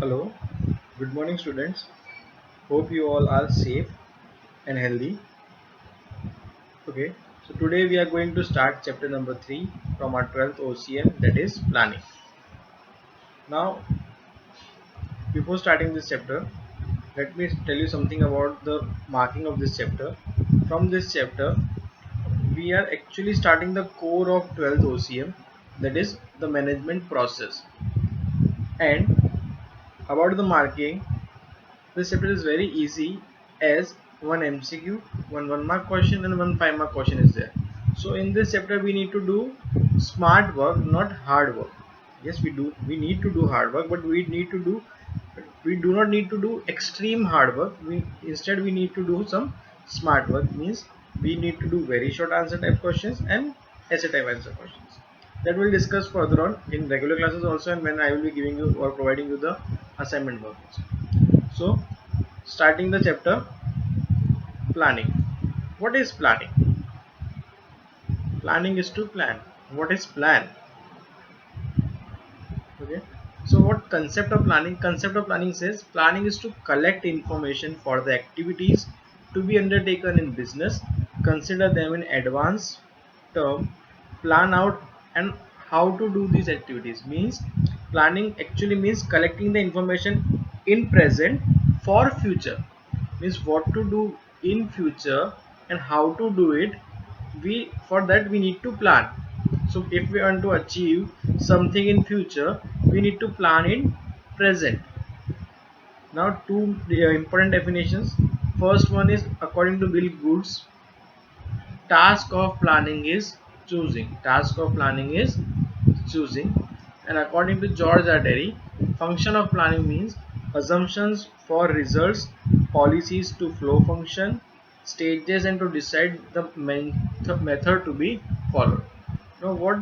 Hello, good morning, students. Hope you all are safe and healthy. Okay, so today we are going to start chapter number 3 from our 12th OCM, that is planning. Now, before starting this chapter, let me tell you something about the marking of this chapter. From this chapter, we are actually starting the core of 12th OCM, that is the management process. And about the marking, this chapter is very easy as one MCQ, one mark question and one 5 mark question is there. So in this chapter we need to do smart work, not hard work. Yes, we need to do hard work, but we do not need to do extreme hard work. We need to do some smart work, means we need to do very short answer type questions and essay type answer questions. That we'll discuss further on in regular classes also, and when I will be giving you or providing you the assignment work also. So, starting the chapter, planning. What is planning? Planning is to plan. What is plan? Okay. So, what concept of planning? Concept of planning says planning is to collect information for the activities to be undertaken in business, consider them in advance term, plan out and how to do these activities. Means planning actually means collecting the information in present for future, means what to do in future and how to do it. We for that we need to plan. So if we want to achieve something in future, we need to plan in present. Now two important definitions. First one is, according to Bill Goods, task of planning is choosing. Task of planning is choosing. And according to George R. Terry, function of planning means assumptions for results, policies to flow function, stages, and to decide the method to be followed. Now, what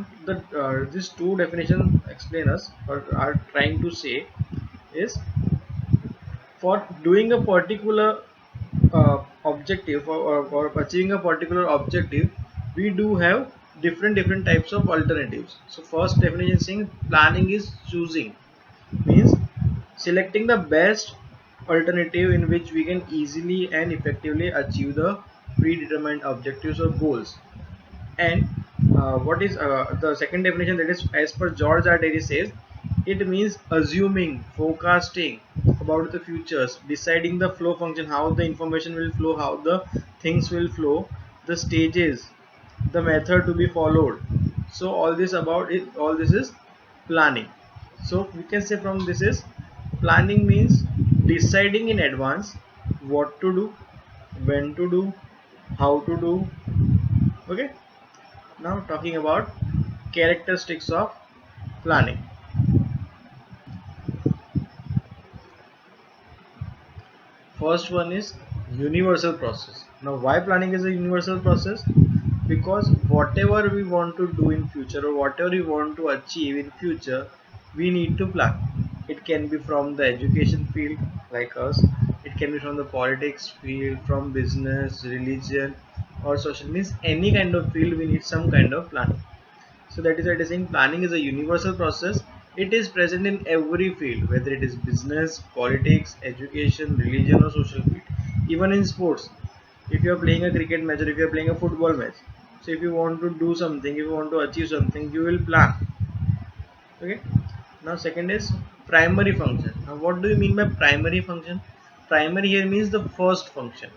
these two definitions explain us or are trying to say is, for doing a particular objective or achieving a particular objective, we do have different types of alternatives. So first definition saying planning is choosing, means selecting the best alternative in which we can easily and effectively achieve the predetermined objectives or goals. And what is the second definition, that is as per George R. Terry says, it means assuming, forecasting about the futures, deciding the flow function, how the information will flow, how the things will flow, the stages, the method to be followed. So all this about it, all this is planning. So we can say from this is, planning means deciding in advance what to do, when to do, how to do. Okay. Now talking about characteristics of planning. First one is universal process. Now why planning is a universal process? Because whatever we want to do in future or whatever we want to achieve in future, we need to plan. It can be from the education field like us, it can be from the politics field, from business, religion or social, means any kind of field we need some kind of planning. So that is why it is saying planning is a universal process. It is present in every field, whether it is business, politics, education, religion, or social field. Even in sports, if you are playing a cricket match or if you are playing a football match, so if you want to do something, if you want to achieve something, you will plan. Okay. Now second is primary function. Now what do you mean by primary function? Primary here means the first function.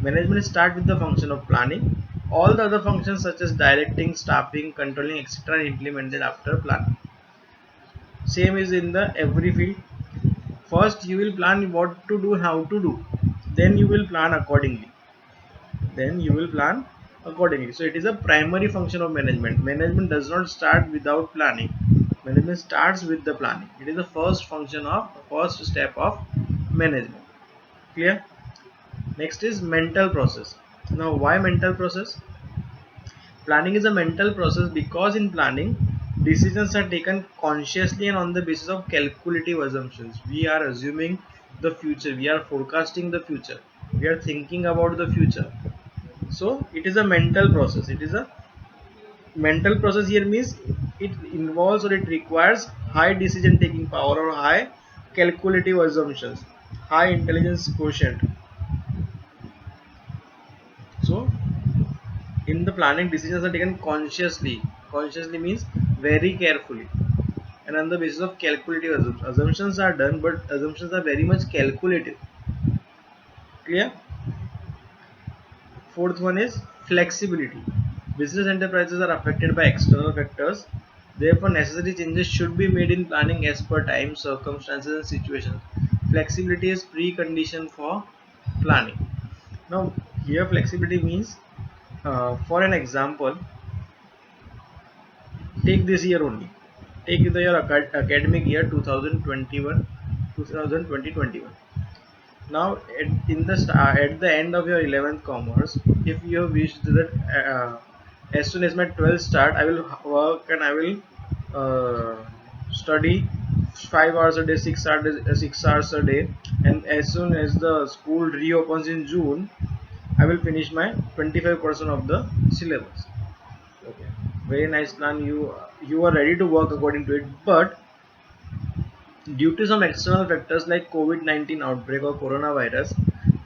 Management start with the function of planning. All the other functions such as directing, staffing, controlling, etc. are implemented after planning. Same is in the every field. First you will plan what to do, how to do. Then you will plan accordingly. So it is a primary function of management. Management does not start without planning. Management starts with the planning. It is the first step of management. Clear? Next is mental process. Now why mental process? Planning is a mental process because in planning, decisions are taken consciously and on the basis of calculative assumptions. We are assuming the future, we are forecasting the future, we are thinking about the future. So it is a mental process. It is a mental process here means it involves or it requires high decision taking power or high calculative assumptions, high intelligence quotient. So in the planning, decisions are taken consciously. Consciously means very carefully and on the basis of calculative assumptions. Assumptions are done, but assumptions are very much calculative. Clear? Fourth one is flexibility. Business enterprises are affected by external factors. Therefore, necessary changes should be made in planning as per time, circumstances, and situations. Flexibility is precondition for planning. Now, here flexibility means, for an example, take this year only. Take the year academic year 2021, 2020-21. Now, at the end of your 11th commerce, if you have wished that as soon as my 12th start, I will work and I will study 5 hours a day, 6 hours a day, and as soon as the school reopens in June, I will finish my 25% of the syllabus. Okay, very nice plan. You are ready to work according to it, but due to some external factors like COVID-19 outbreak or coronavirus,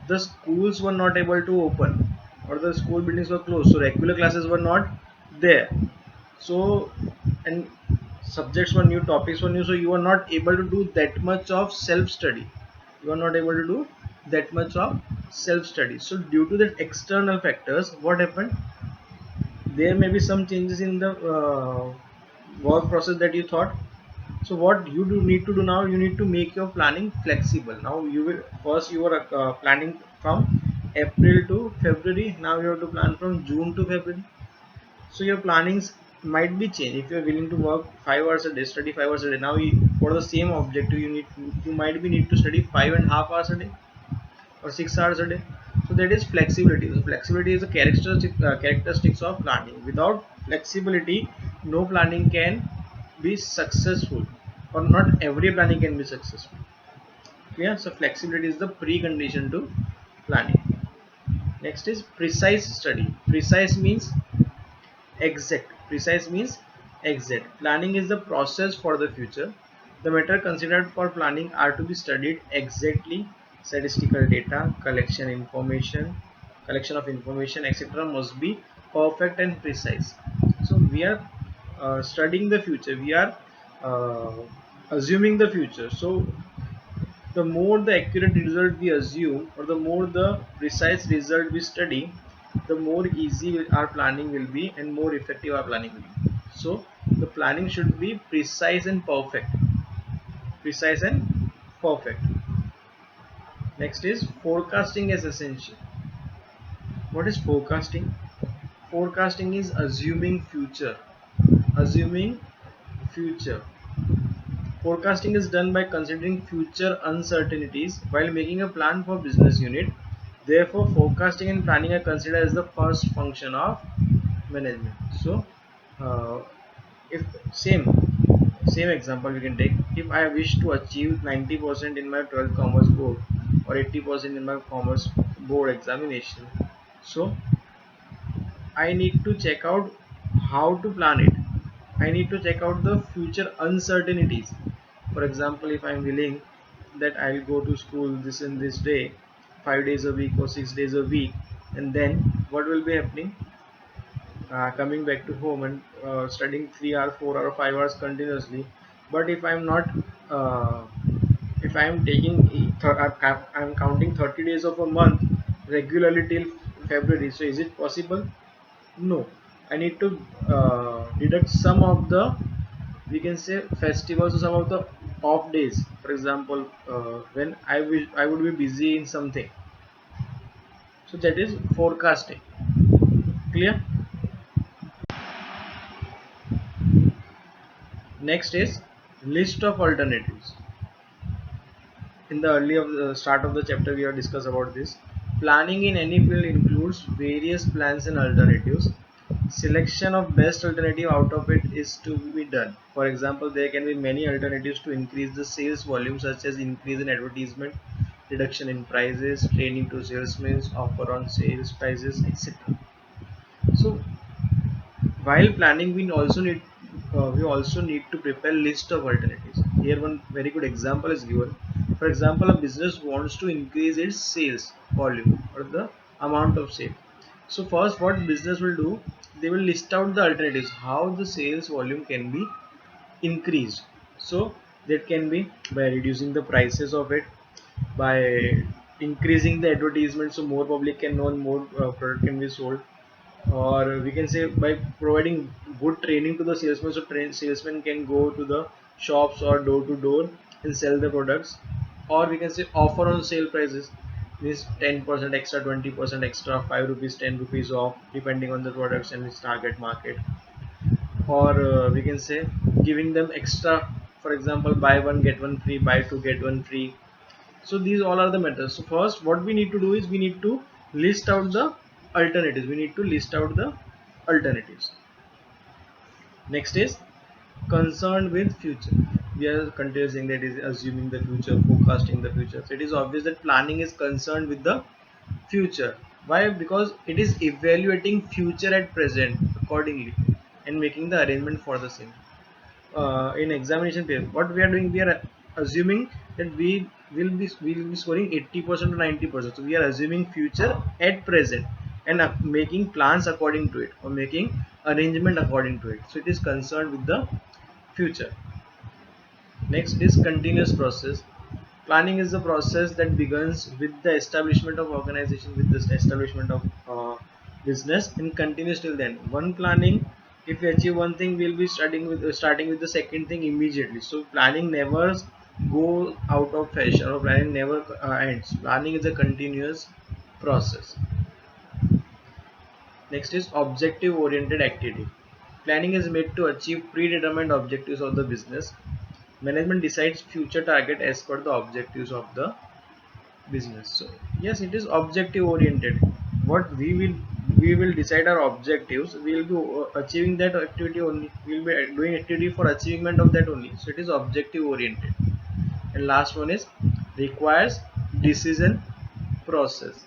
the schools were not able to open or the school buildings were closed. So regular classes were not there. So and subjects were new, topics were new. So you are not able to do that much of self-study. You are not able to do that much of self-study. So due to the external factors, what happened? There may be some changes in the work process that you thought. So what you do need to do now, you need to make your planning flexible. Now you will first you are planning from April to February. Now you have to plan from June to February. So your plannings might be changed. If you are willing to work 5 hours a day, study 5 hours a day, now for the same objective you might be need to study 5.5 hours a day or 6 hours a day. So that is flexibility. So flexibility is a characteristics of planning. Without flexibility, no planning can be successful, or not every planning can be successful. Yeah, so flexibility is the precondition to planning. Next is precise study. Precise means exact. Precise means exact. Planning is the process for the future. The matter considered for planning are to be studied exactly. Statistical data, collection of information, etc. must be perfect and precise. So we are studying the future. We are uh, assuming the future. So the more the accurate result we assume or the more the precise result we study, the more easy our planning will be and more effective our planning will be. So the planning should be precise and perfect. Precise and perfect. Next is forecasting is essential. What is forecasting? Forecasting is assuming future. Assuming future. Forecasting is done by considering future uncertainties while making a plan for business unit. Therefore, forecasting and planning are considered as the first function of management. So, uh, if same example we can take. If I wish to achieve 90% in my 12th commerce board or 80% in my commerce board examination, so I need to check out how to plan it. I need to check out the future uncertainties. For example, if I'm willing that I'll go to school this and this day, 5 days a week or 6 days a week, and then what will be happening? Coming back to home and studying 3 hours, 4 hours, 5 hours continuously. But if I'm not, uh, if I'm I'm counting 30 days of a month regularly till February. So is it possible? No, I need to deduct some of the, we can say, festivals or some of the off days. For example, when I would be busy in something. So that is forecasting. Clear? Next is list of alternatives. In the early of the start of the chapter, we have discussed about this. Planning in any field includes various plans and alternatives. Selection of best alternative out of it is to be done. For example, there can be many alternatives to increase the sales volume, such as increase in advertisement, reduction in prices, training to salesmen, offer on sales prices, etc. So while planning, we also need to prepare list of alternatives. Here one very good example is given. For example, a business wants to increase its sales volume or the amount of sale. So first what business will do, they will list out the alternatives how the sales volume can be increased. So that can be by reducing the prices of it, by increasing the advertisement so more public can know and more product can be sold, or we can say by providing good training to the salesman, so salesman can go to the shops or door to door and sell the products. Or we can say offer on sale prices, means 10% extra, 20% extra, 5 rupees, 10 rupees off depending on the products and its target market. Or we can say giving them extra, for example buy one get one free, buy two get one free. So these all are the methods. So first what we need to do is we need to list out the alternatives, we need to list out the alternatives. Next is concerned with future. We are continuing that is assuming the future, forecasting the future. So it is obvious that planning is concerned with the future. Why? Because it is evaluating future at present accordingly and making the arrangement for the same. In examination period, what we are doing, we are assuming that we will be scoring 80% to 90%. So we are assuming future at present and making plans according to it or making arrangement according to it. So it is concerned with the future. Next is continuous process. Planning is the process that begins with the establishment of organization, with the establishment of business, and continues till then. One planning, if we achieve one thing, we'll be starting with the second thing immediately. So planning never go out of fashion, or planning never ends. Planning is a continuous process. Next is objective oriented activity. Planning is made to achieve predetermined objectives of the business. Management decides future target as per the objectives of the business. So yes, it is objective oriented. What we will decide our objectives, we will be achieving that activity only, we will be doing activity for achievement of that only. So it is objective oriented. And last one is requires decision process.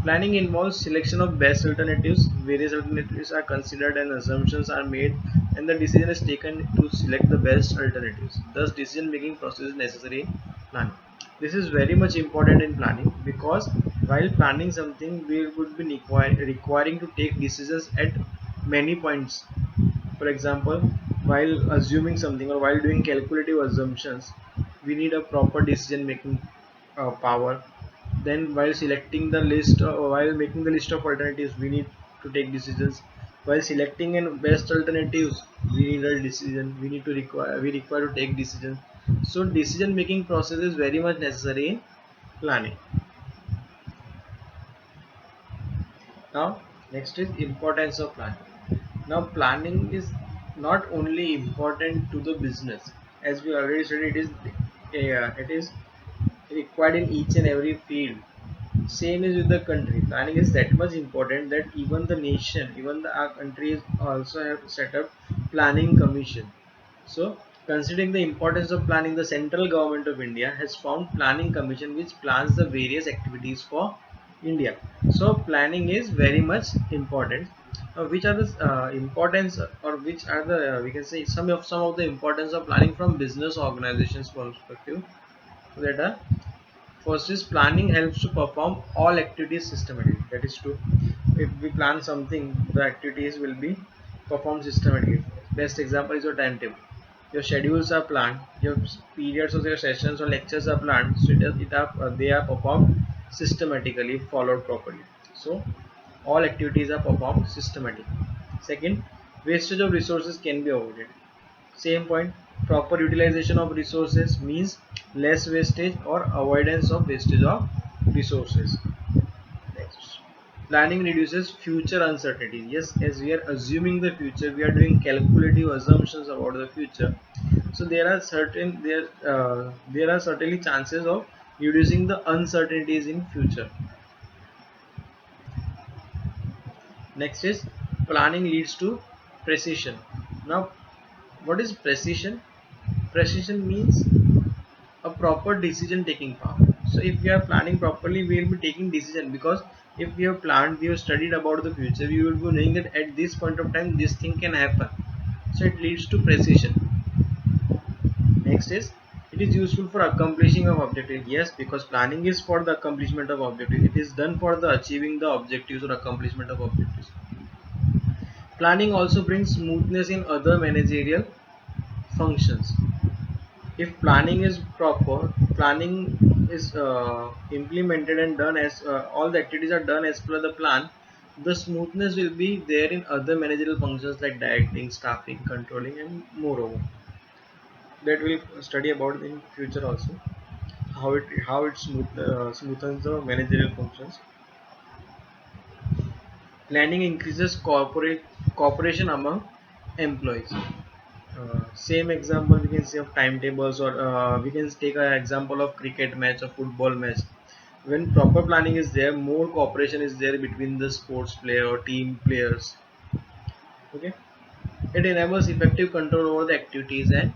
Planning involves selection of best alternatives. Various alternatives are considered and assumptions are made, and the decision is taken to select the best alternatives. Thus, decision-making process is necessary in planning. This is very much important in planning, because while planning something, we would be requiring to take decisions at many points. For example, while assuming something or while doing calculative assumptions, we need a proper decision making power. Then while selecting the list, while making the list of alternatives, we need to take decisions. While selecting and best alternatives, we need a decision, we require to take decisions. So decision making process is very much necessary in planning. Now next is importance of planning. Now planning is not only important to the business, as we already said, it is required in each and every field. Same is with the country. Planning is that much important that even the nation, even our countries also have set up planning commission. So considering the importance of planning, the central government of India has formed planning commission which plans the various activities for India. So planning is very much important. Which are the importance, or which are the we can say some of the importance of planning from business organizations perspective, that are: first is planning helps to perform all activities systematically. That is true. If we plan something, the activities will be performed systematically. Best example is your timetable. Your schedules are planned. Your periods of your sessions or lectures are planned. So they are performed systematically, followed properly. So all activities are performed systematically. Second, wastage of resources can be avoided. Same point, proper utilization of resources means less wastage or avoidance of wastage of resources. Next, planning reduces future uncertainty. Yes, as we are assuming the future, we are doing calculative assumptions about the future. So there are certainly chances of reducing the uncertainties in future. Next is planning leads to precision. Now, what is precision? Precision means a proper decision taking power. So if we are planning properly, we will be taking decision, because if we have planned, we have studied about the future, we will be knowing that at this point of time this thing can happen. So it leads to precision. Next is, it is useful for accomplishing of objective. Yes, because planning is for the accomplishment of objective. It is done for the achieving the objectives or accomplishment of objectives. Planning also brings smoothness in other managerial functions. If planning is proper, planning is implemented and done as all the activities are done as per the plan, the smoothness will be there in other managerial functions like directing, staffing, controlling, and moreover. That we'll study about in future also, how it smoothens the managerial functions. Planning increases cooperation among employees. Same example we can say of timetables, or we can take an example of cricket match or football match. When proper planning is there, more cooperation is there between the sports player or team players. Okay, it enables effective control over the activities and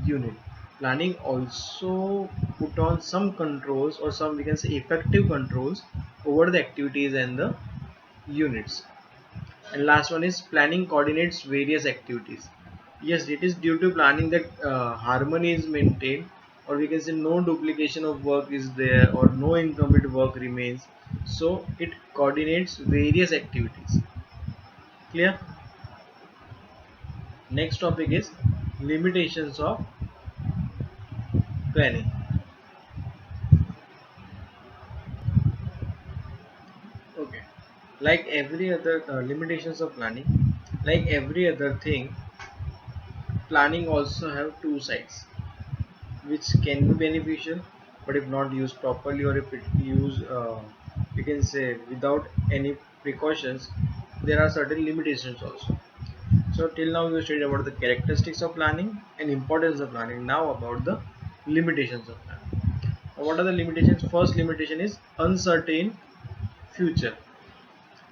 unit. Planning also put on some controls, or some we can say effective controls over the activities and the units. And last one is, planning coordinates various activities. Yes, it is due to planning that harmony is maintained, or we can say no duplication of work is there, or no incomplete work remains. So it coordinates various activities. Clear? Next topic is limitations of planning. Okay. Like every other limitations of planning, like every other thing, planning also have two sides, which can be beneficial, but if not used properly, or if it used we can say without any precautions, there are certain limitations also. So till now we studied about the characteristics of planning and importance of planning. Now about the limitations of planning. What are the limitations? First limitation is uncertain future.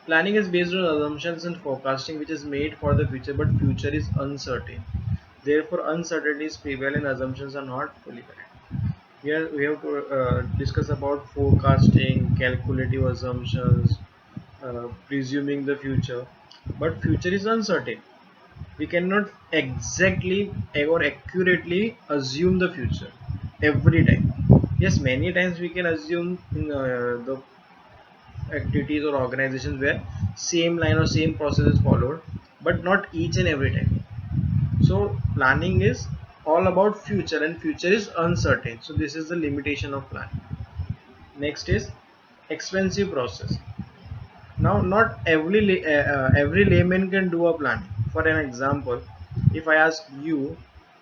Planning is based on assumptions and forecasting which is made for the future, but future is uncertain. Therefore uncertainties prevail and assumptions are not fully correct. Here we have to discuss about forecasting, calculative assumptions, presuming the future. But future is uncertain. We cannot exactly or accurately assume the future every time. Yes, many times we can assume in the activities or organizations where same line or same process is followed, but not each and every time. So planning is all about future, and future is uncertain. So this is the limitation of planning. Next is expensive process. Now not every layman can do a planning. For an example, if I ask you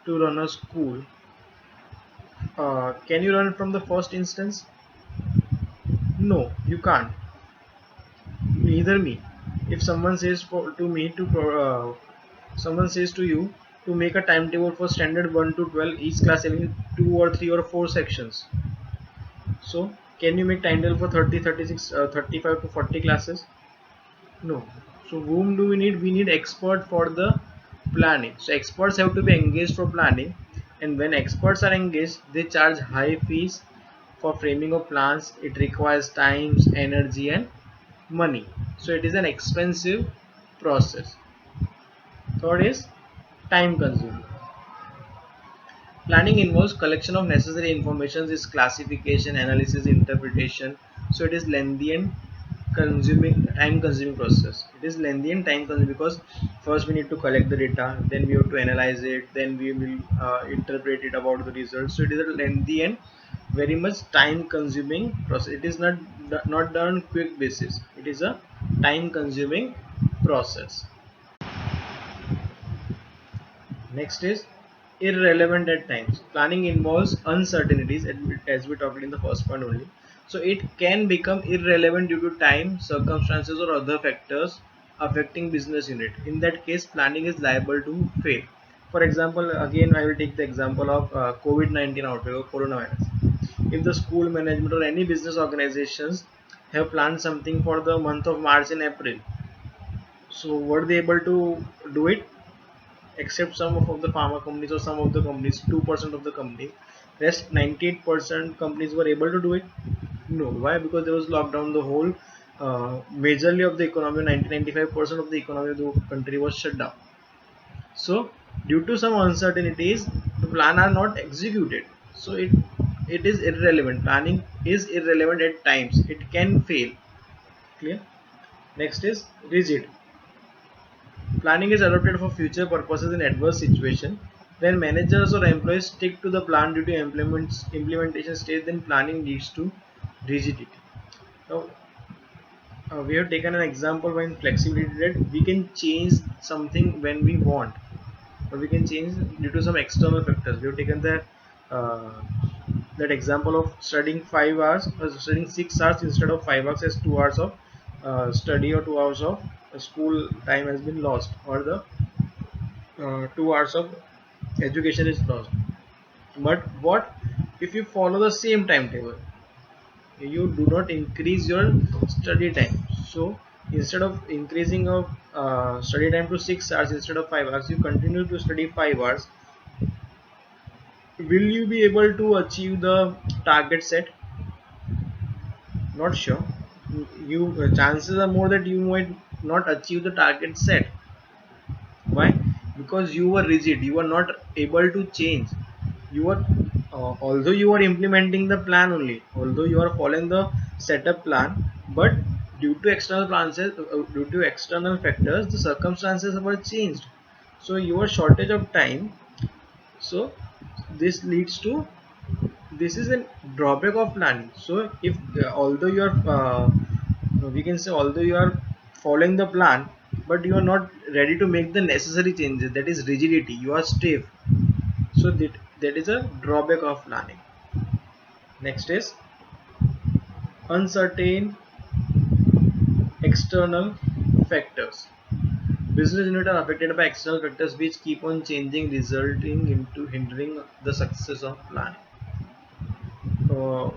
to run a school, can you run from the first instance? No, you can't. Neither me. If someone says to me to someone says to you to make a timetable for standard 1 to 12, each class having 2 or 3 or 4 sections. So can you make timetable for 30, 36, 35 to 40 classes? No. So whom do we need? We need expert for the planning. So experts have to be engaged for planning, and when experts are engaged, they charge high fees for framing of plans. It requires times, energy, and money. So it is an expensive process. Third is time consuming. Planning involves collection of necessary information, is classification, analysis, interpretation. So it is lengthy and time consuming process. It is lengthy and time consuming because first we need to collect the data, then we have to analyze it, then we will interpret it about the results. So it is a lengthy and very much time consuming process. It is not done quick basis. It is a time consuming process. Next is irrelevant at times. Planning involves uncertainties, as we talked in the first point only. So it can become irrelevant due to time, circumstances, or other factors affecting business unit. In that case, planning is liable to fail. For example, again I will take the example of COVID-19 outbreak or coronavirus. If the school management or any business organizations have planned something for the month of March and April, so were they able to do it? Except some of the pharma companies or some of the companies, 2% of the company, rest 98% companies were able to do it. No. Why? Because there was lockdown. The whole majorly of the economy, 90-95% of the economy of the country was shut down. So Due to some uncertainties, the plan are not executed. So it is irrelevant. Planning is irrelevant at times. It can fail. Clear? Next is rigid. Planning is adopted for future purposes in adverse situation. When managers or employees stick to the plan due to implementation stage, then planning leads to rigidity. Now, we have taken an example when flexibility, that we can change something when we want, or we can change due to some external factors. We have taken uh, that example of studying 5 hours or studying 6 hours instead of 5 hours, as 2 hours of study or 2 hours of school time has been lost, or the 2 hours of education is lost. But what if you follow the same timetable? You do not increase your study time. So instead of increasing of study time to 6 hours instead of 5 hours, you continue to study 5 hours. Will you be able to achieve the target set? Not sure. You chances are more that you might not achieve the target set. Why? Because you were rigid, you were not able to change. You are although you are implementing the plan only, although you are following the setup plan, but due to external factors, the circumstances were changed. So your shortage of time. So this leads to, this is a drawback of planning. So if although you are we can say although you are following the plan, but you are not ready to make the necessary changes, that is rigidity, you are stiff. So that is a drawback of planning. Next is uncertain external factors. Business units are affected by external factors which keep on changing, resulting into hindering the success of planning. uh,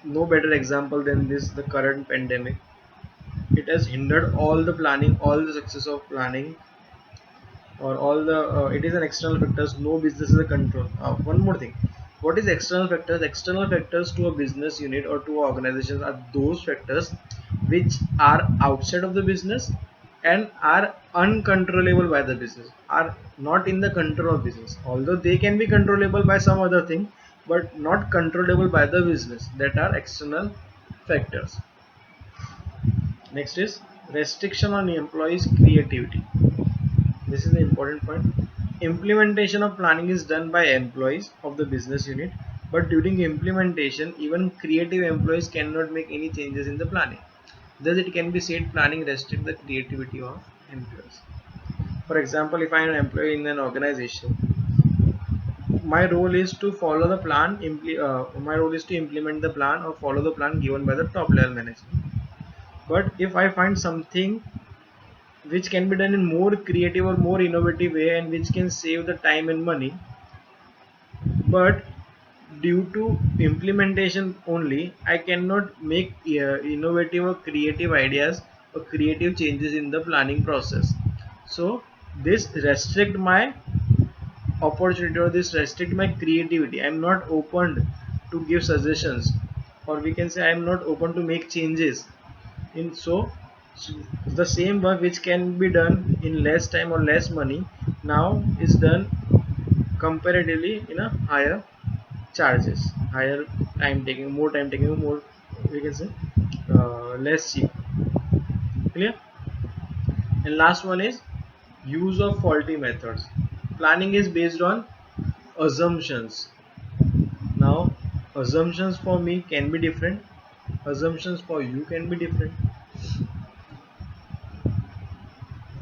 no better example than this, the current pandemic. It has hindered all the planning, all the success of planning, or all the it is an external factors. No business is a control. One more thing, what is external factors? External factors to a business unit or to organizations are those factors which are outside of the business and are uncontrollable by the business, are not in the control of business, although they can be controllable by some other thing, but not controllable by the business. That are external factors. Next is restriction on employees creativity. This is the important point. Implementation of planning is done by employees of the business unit, but during implementation, even creative employees cannot make any changes in the planning. Thus, it can be said planning restricts the creativity of employees. For example, if I am an employee in an organization, my role is to follow the plan. My role is to implement the plan or follow the plan given by the top level management. But if I find something which can be done in more creative or more innovative way and which can save the time and money, but due to implementation only I cannot make innovative or creative ideas or creative changes in the planning process. So this restrict my opportunity, or this restrict my creativity. I'm not open to give suggestions, or we can say I'm not open to make changes in. So the same work which can be done in less time or less money now is done comparatively in a higher charges, higher time taking, more time taking, more, we can say less cheap. Clear? And last one is use of faulty methods. Planning is based on assumptions. Now assumptions for me can be different, assumptions for you can be different.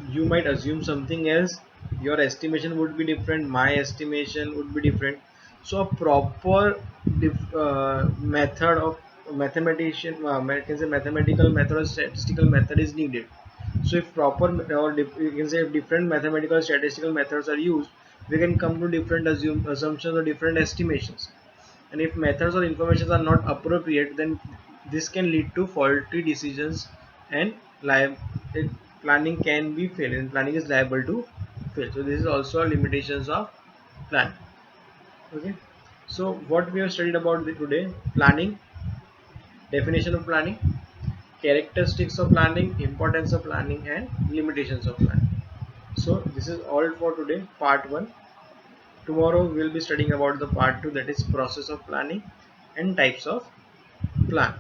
You might assume something else, your estimation would be different, my estimation would be different. So a proper method of mathematician can say mathematical method or statistical method is needed. So if proper or you can say if different mathematical statistical methods are used, we can come to different assumptions or different estimations. And if methods or information are not appropriate, then this can lead to faulty decisions and planning can be failed, and planning is liable to fail. So this is also a limitations of plan. Okay, so what we have studied about today: planning, definition of planning, characteristics of planning, importance of planning, and limitations of planning. So this is all for today, part 1. Tomorrow we will be studying about the part 2, that is process of planning and types of plan.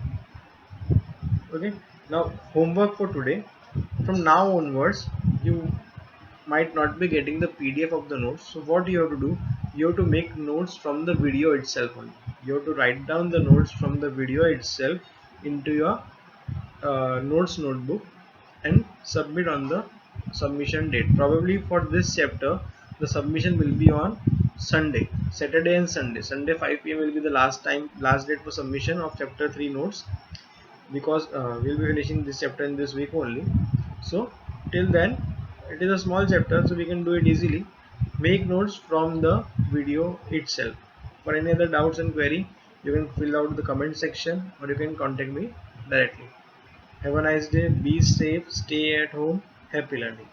Okay, now homework for today: from now onwards you might not be getting the PDF of the notes. So what you have to do, you have to make notes from the video itself only. You have to write down the notes from the video itself into your notes notebook and submit on the submission date. Probably for this chapter the submission will be on Sunday, Saturday and Sunday. Sunday 5 p.m. will be the last date for submission of chapter 3 notes, because we'll be finishing this chapter in this week only. So till then it is a small chapter, so we can do it easily. Make notes from the video itself. For any other doubts and query, you can fill out the comment section or you can contact me directly. Have a nice day, be safe, stay at home, happy learning.